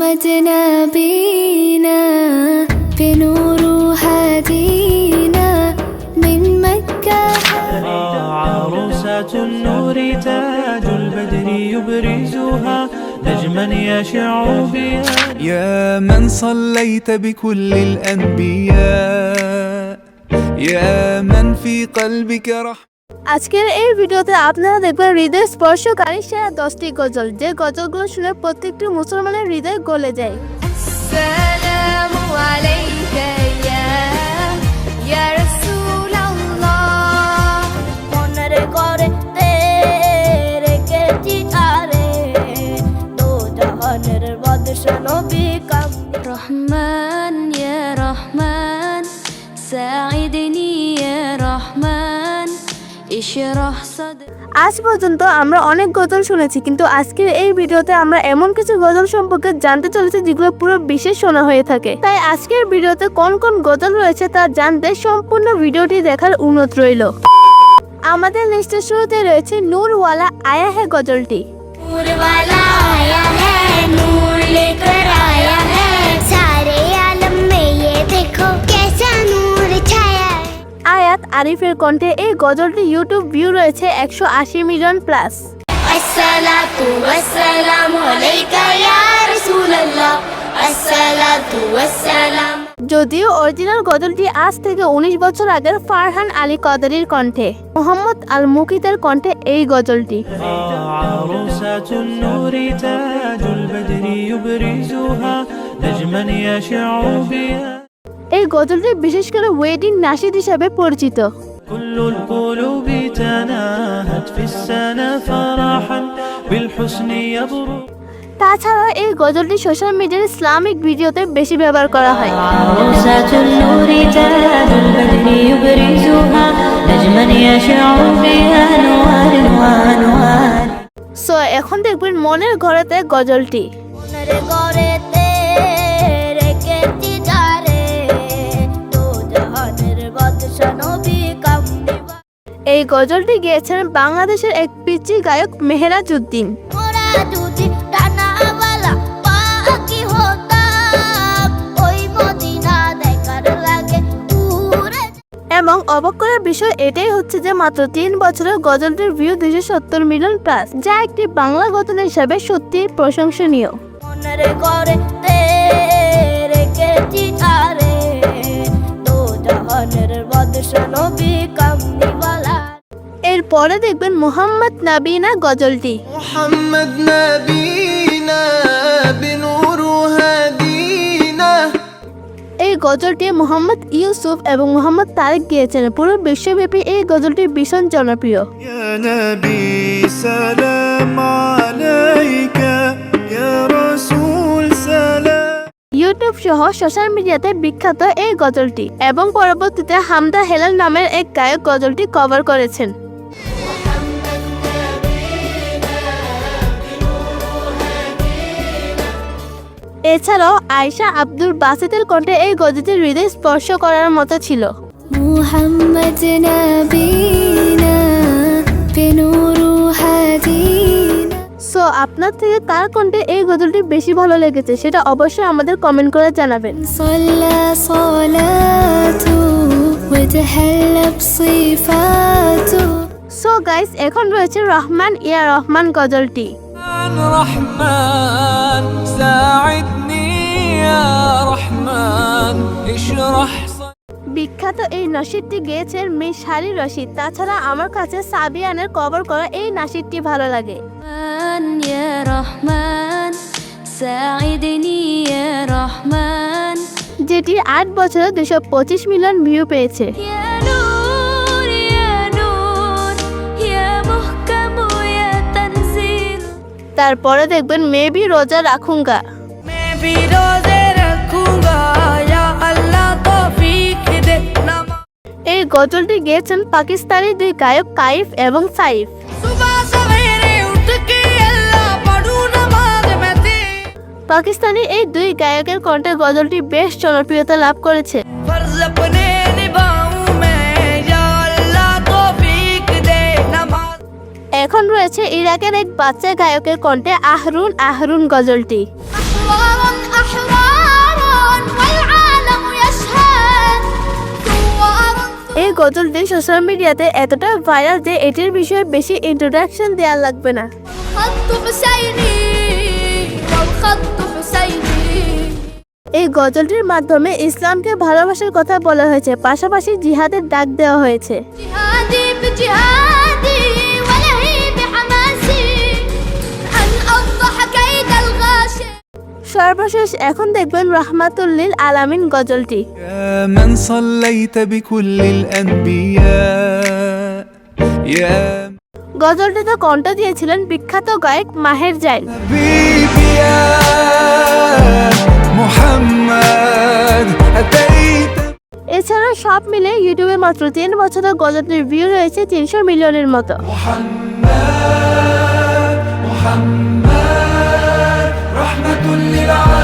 محمد نبينا بنور هدينا من مكة عروسة النور تاج البدر يبرزها نجما يشع بها يا من صليت بكل الأنبياء يا من في قلبك رحمة আজকের এই ভিডিওতে আপনারা দেখবেন হৃদয় স্পর্শকারী সেরা 10টি গজল, যে গজলগুলো শুনে প্রত্যেকটি মুসলমানের হৃদয় গলে যায়। আসসালামু আলাইকা ইয়া রাসূলুল্লাহ মনের ঘরেতে রেখেছি আরে দো জাহানের বাদশা নবী কামলি রহমান ইয়া রহমান সাঈদনি ইয়া রহমান ইশরাহ সাদরি। আজ পর্যন্ত আমরা অনেক গজল শুনেছি, কিন্তু আজকের এই ভিডিওতে আমরা এমন কিছু গজল সম্পর্কে জানতে চলেছি যেগুলো পুরো বিশেষ শোনা হয়ে থাকে। তাই আজকের ভিডিওতে কোন কোন গজল রয়েছে তা জানতে সম্পূর্ণ ভিডিওটি দেখার অনুরোধ রইল। আমাদের লিস্টের শুরুতে রয়েছে নূরওয়ালা আয়া হে গজলটি। नूरवाला आया है नूर लेकर आया है सारे आलम में ये देखो कैसा नूर छाया है। আয়াত আরিফের কণ্ঠে এই গজলটি ইউটিউব ভিউ রয়েছে 180 মিলিয়ন প্লাস। अस्सलातु वस्सलामु अलैका या रसूलल्लाह अस्सलातु वस्सलाम। যদিও অরিজিনাল গজলটি আজ থেকে 19 বছর আগের ফারহান আলী কাদেরীর কণ্ঠে, মোহাম্মদ আল মুকিতের কণ্ঠে এই গজলটি। عروسة النور تاج البدر يبرزها نجما يشع بها এই গজলটি বিশেষ করে ওয়েডিং নাশিদ হিসেবে পরিচিত। كل القلوب تناهت في السنة فرحا بالحسن يبرق তাছাড়া এই গজলটি সোশ্যাল মিডিয়ার ইসলামিক ভিডিওতে বেশি ব্যবহার করা হয়। عروسة النور تاج البدر يبرزها نجما يشع بها نوار وانوار। সো এখন দেখবেন মনের ঘরেতে গজলটি। মনের ঘরেতে রেখেছি যারে দো জাহানের বাদশা নবী কামলি এই গজলটি গেয়েছেন বাংলাদেশের এক পিচি গায়ক মেহেরাজ উদ্দিন। মোরা যদি টানাওয়ালা পাখি হতাম ওই মদিনা দেখার লাগে উড়ে এবং অবাক করার বিষয় এটাই হচ্ছে যে মাত্র 3 বছরে গজলটির ভিউ 270 মিলিয়ন প্লাস, যা একটি বাংলা গজল হিসাবে সত্যি প্রশংসনীয়। মনের ঘরেতে রেখেছি আরে দো জাহানের বাদশা নবী কামলিওয়ালা। এরপরে দেখবেন মোহাম্মদ নাবিনা গজলটি। محمد نبينا بنور هدينا এই গজলটি মোহাম্মদ ইউসুফ এবং মোহাম্মদ তারেক গেয়েছেন। পুরো বিশ্বব্যাপী এই গজলটি ভীষণ জনপ্রিয়। يا نبي سلام عليك يا رسول سلام ইউটিউব সহ সোশ্যাল মিডিয়াতে বিখ্যাত এই গজলটি, এবং পরবর্তীতে হামদা হেলাল নামের এক গায়ক গজলটি কভার করেছেন। এছাড়াও আয়েশা আব্দুল বাসিতের কণ্ঠে এই গজলটি হৃদয় স্পর্শ করার মতো ছিল। محمد نبينا بنور هدينا। সো আপনার থেকে কার কণ্ঠে এই গজলটি বেশি ভালো লেগেছে সেটা অবশ্যই আমাদের কমেন্ট করে জানাবেন। صلى صلاته وتهلى بصفاته। সো গাইস, এখন রয়েছে রহমান ইয়া রহমান গজলটি। رحمن ساعدني يا رحمن اشرح বিখ্যাত এই নসিদটি গেয়েছেন মিস হারি রশিদ। তাছাড়া আমার কাছে সাবিয়ানের কভার করা এই নাসিদটি ভালো লাগে। رحمن يا رحمن ساعدني يا رحمن যেটি 8 বছরে 225 মিলিয়ন ভিউ পেয়েছে। يا نور يا نور يا محكم يا تنزيل। তারপরে দেখবেন মেবি রোজা রাখুঙ্গা। मैं भी रोजे रखूंगा या अल्लाह तौफीक दे नमाज এই গজলটি গেয়েছেন পাকিস্তানি দুই গায়ক কাইফ এবং সাইফ। सुबह सवेरे उठ के अल्लाह पढ़ूं नमाज मैं तेरी পাকিস্তানি এই দুই গায়কের কণ্ঠে গজলটি বেশ জনপ্রিয়তা লাভ করেছে। फर्ज अपने निभाऊं मैं या अल्लाह तौफीक दे नमाज। এখন রয়েছে ইরাকের এক বাচ্চা গায়কের কণ্ঠে আহরুন আহরুন গজলটি। ثوار أحرار والعالم يشهد ثوار এই গজলটি সোশ্যাল মিডিয়াতে এতটা ভাইরাল যে এটির বিষয়ে বেশি ইন্ট্রোডাকশন দেওয়া লাগবে না। خط حسيني والخط حسيني এই গজলটির মাধ্যমে ইসলামকে ভালোবাসার কথা বলা হয়েছে, পাশাপাশি জিহাদের ডাক দেওয়া হয়েছে। جهادي بجهادي ولهي بحماسي أن أفضح كيد الغاشم সর্বশেষ এখন দেখবেন রাহমাতুল লিল আলামিন গজলটি। يا من صليت بكل الأنبياء يا গজলটিতে কণ্ঠ দিয়েছিলেন বিখ্যাত গায়ক মাহের জাইল। حبيبي يا محمد أتيت এছাড়া সব মিলে ইউটিউবে মাত্র 3 বছরের গজলটির ভিউ রয়েছে 300 মিলিয়নের মতো। محمد محمد رحمة للعالمين